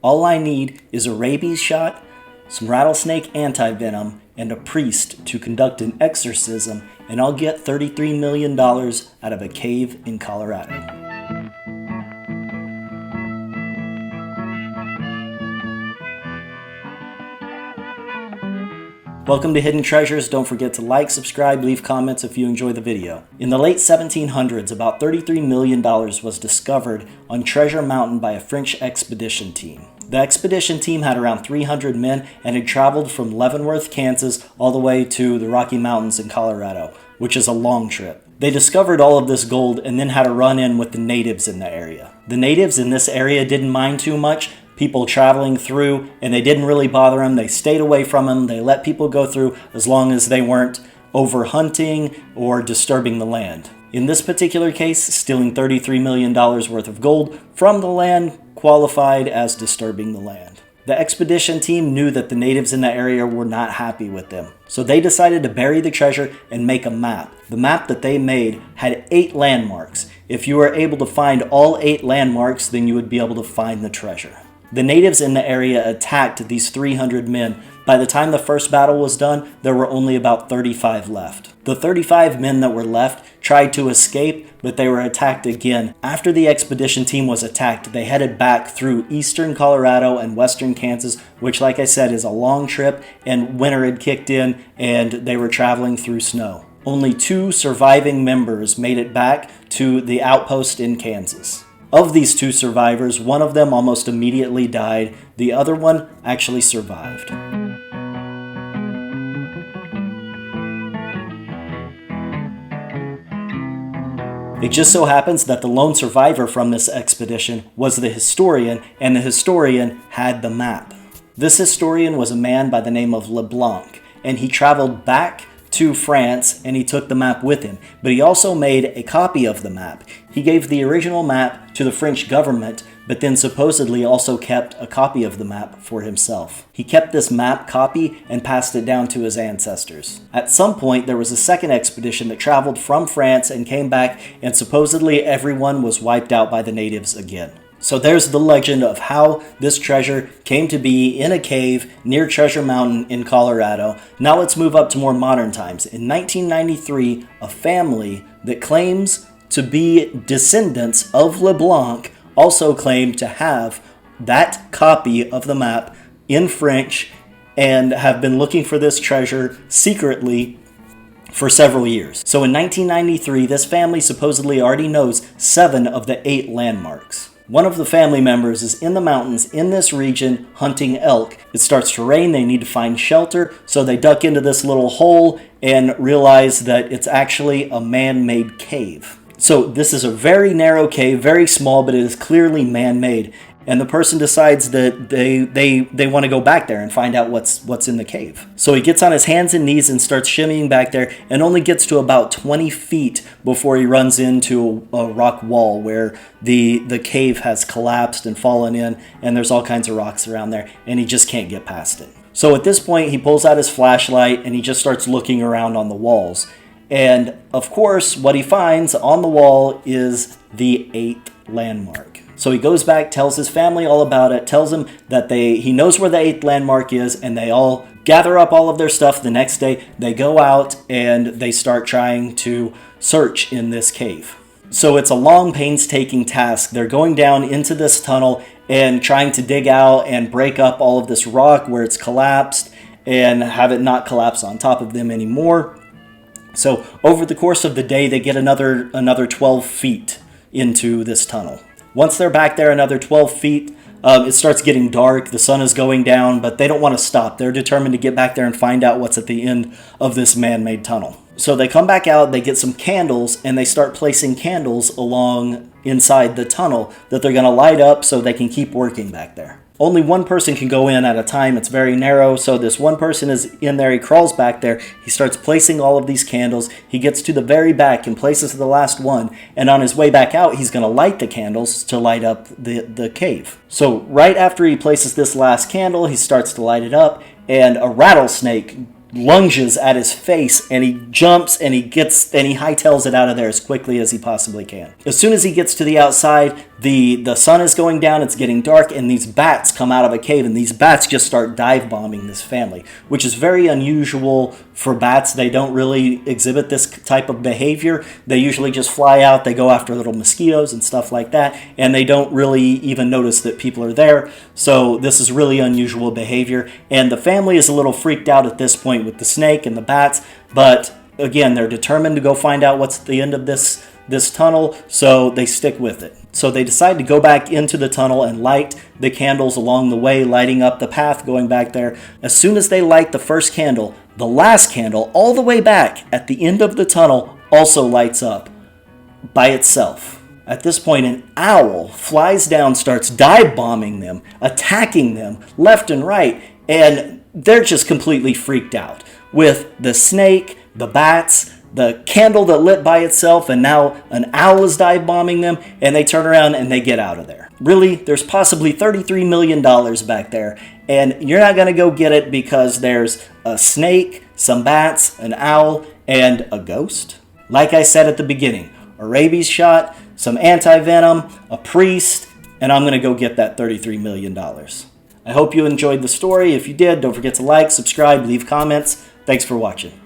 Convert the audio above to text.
All I need is a rabies shot, some rattlesnake antivenom, and a priest to conduct an exorcism, and I'll get $33 million out of a cave in Colorado. Welcome to Hidden Treasures. Don't forget to like, subscribe, leave comments if you enjoy the video. In the late 1700s, about $33 million was discovered on Treasure Mountain by a French expedition team. The expedition team had around 300 men and had traveled from Leavenworth, Kansas, all the way to the Rocky Mountains in Colorado, which is a long trip. They discovered all of this gold and then had a run-in with the natives in the area. The natives in this area didn't mind too much people traveling through, and they didn't really bother them. They stayed away from them. They let people go through as long as they weren't over hunting or disturbing the land. In this particular case, stealing $33 million worth of gold from the land qualified as disturbing the land. The expedition team knew that the natives in the area were not happy with them, so they decided to bury the treasure and make a map. The map that they made had 8 landmarks. If you were able to find all 8 landmarks, then you would be able to find the treasure. The natives in the area attacked these 300 men. By the time the first battle was done, there were only about 35 left. The 35 men that were left tried to escape, but they were attacked again. After the expedition team was attacked, they headed back through eastern Colorado and western Kansas, which, like I said, is a long trip, and winter had kicked in, and they were traveling through snow. Only 2 surviving members made it back to the outpost in Kansas. Of these 2 survivors, one of them almost immediately died. The other one actually survived. It just so happens that the lone survivor from this expedition was the historian, and the historian had the map. This historian was a man by the name of Leblanc, and he traveled back to France and he took the map with him, but he also made a copy of the map. He gave the original map to the French government, but then supposedly also kept a copy of the map for himself. He kept this map copy and passed it down to his ancestors. At some point, there was a second expedition that traveled from France and came back, and supposedly everyone was wiped out by the natives again. So there's the legend of how this treasure came to be in a cave near Treasure Mountain in Colorado. Now let's move up to more modern times. In 1993, a family that claims to be descendants of Leblanc also claimed to have that copy of the map in French and have been looking for this treasure secretly for several years. So in 1993, this family supposedly already knows 7 of the 8 landmarks. One of the family members is in the mountains in this region hunting elk. It starts to rain, they need to find shelter, so they duck into this little hole and realize that it's actually a man-made cave. So this is a very narrow cave, very small, but it is clearly man-made. And the person decides that they want to go back there and find out what's in the cave. So he gets on his hands and knees and starts shimmying back there and only gets to about 20 feet before he runs into a rock wall where the cave has collapsed and fallen in, and there's all kinds of rocks around there, and he just can't get past it. So at this point, he pulls out his flashlight and he just starts looking around on the walls. And of course, what he finds on the wall is the 8th landmark. So he goes back, tells his family all about it, tells them that he knows where the 8th landmark is, and they all gather up all of their stuff. The next day, they go out and they start trying to search in this cave. So it's a long, painstaking task. They're going down into this tunnel and trying to dig out and break up all of this rock where it's collapsed and have it not collapse on top of them anymore. So over the course of the day, they get another 12 feet into this tunnel. Once they're back there another 12 feet, it starts getting dark. The sun is going down, but they don't want to stop. They're determined to get back there and find out what's at the end of this man-made tunnel. So they come back out, they get some candles, and they start placing candles along inside the tunnel that they're going to light up so they can keep working back there. Only one person can go in at a time. It's very narrow, so this one person is in there. He crawls back there. He starts placing all of these candles. He gets to the very back and places the last one, and on his way back out, he's going to light the candles to light up the cave. So right after he places this last candle, he starts to light it up, and a rattlesnake lunges at his face, and he jumps and he hightails it out of there as quickly as he possibly can. As soon as he gets to the outside, The sun is going down, it's getting dark, and these bats come out of a cave, and these bats just start dive bombing this family, which is very unusual for bats. They don't really exhibit this type of behavior. They usually just fly out, they go after little mosquitoes and stuff like that, and they don't really even notice that people are there. So this is really unusual behavior, and the family is a little freaked out at this point with the snake and the bats, but again, they're determined to go find out what's at the end of this tunnel, so they stick with it. So they decide to go back into the tunnel and light the candles along the way, lighting up the path going back there. As soon as they light the first candle, the last candle all the way back at the end of the tunnel also lights up by itself. At this point, an owl flies down, starts dive bombing them, attacking them left and right, and they're just completely freaked out with the snake, the bats, the candle that lit by itself, and now an owl is dive bombing them, and they turn around and they get out of there. Really, there's possibly $33 million back there, and you're not going to go get it because there's a snake, some bats, an owl, and a ghost? Like I said at the beginning, a rabies shot, some anti-venom, a priest, and I'm going to go get that $33 million. I hope you enjoyed the story. If you did, don't forget to like, subscribe, leave comments. Thanks for watching.